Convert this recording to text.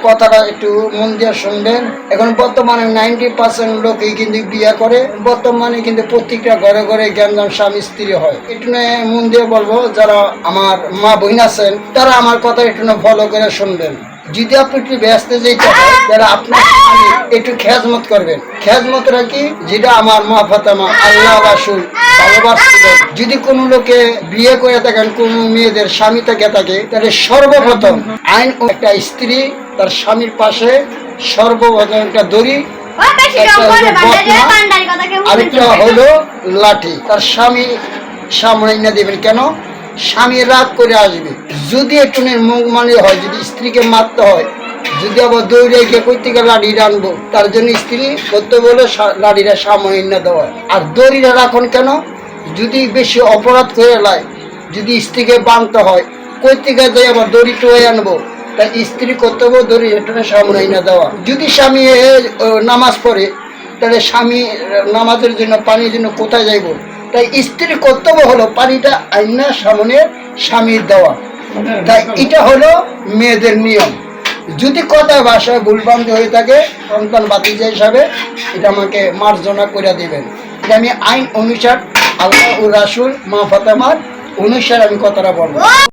কথাটা একটু মন দিয়ে শুনবেন। এখন বর্তমানে 90% লোকই কিন্তু বিয়ে করে। বর্তমানে কিন্তু প্রত্যেকটা ঘরে ঘরে জ্ঞানজাম স্বামী স্ত্রী হয়। একটু মন দিয়ে বলবো, যারা আমার মা বোন আছেন তারা আমার কথা একটু ফলো করে শুনবেন। যদি আপনি একটু ব্যস্ত যেতে হয় তাহলে আপনার একটু খেজমত করবেন। খেজমতটা কি? যেটা আমার মা ফাতেমা আল্লাহ রাসূল ভালোবাসছিলেন। যদি কোনো লোকে বিয়ে করে থাকেন, কোন মেয়েদের স্বামী থেকে থাকে, তাহলে সর্বপ্রথম আইন একটা স্ত্রী তার স্বামীর পাশে সর্বপ্রথম একটা দড়ি, আরেকটা হলো লাঠি তার স্বামী সামনে এনে দেবেন। কেন? স্বামী রাগ করে আসবে। যদি একটু মুখ মানে হয়, যদি স্ত্রীকে মারতে হয়, যদি আবার দৌড়ে গিয়ে কই থেকে লাঠিটা আনবো, তার জন্য স্ত্রী করতে বলে লাঠিটা সামনে এনে দেওয়া। আর দড়িটা রাখুন কেন? যদি বেশি অপরাধ করে লাই, যদি স্ত্রীকে বাঁধতে হয়, কই থেকে যাই আবার দড়ি টোয়ে আনবো, তাই স্ত্রী কর্তব্য দড়ি হেঁটে সামনে এনে দেওয়া। যদি স্বামী নামাজ পড়ে, তাহলে স্বামী নামাজের জন্য পানির জন্য কোথায় যাইব, তাই স্ত্রীর কর্তব্য হলো পানিটা আইনা সামনে স্বামীর দেওয়া। তাই এটা হলো মেয়েদের নিয়ম। যদি কথা ভাষায় ভুলভ্রান্তি হয়ে থাকে, সন্তান বাতিজা হিসাবে এটা আমাকে মার্জনা করে দেবেন। এটা আমি আইন অনুসার, আল্লাহ ও রাসূল মা ফাতেমার অনুসার আমি কথাটা বলবো।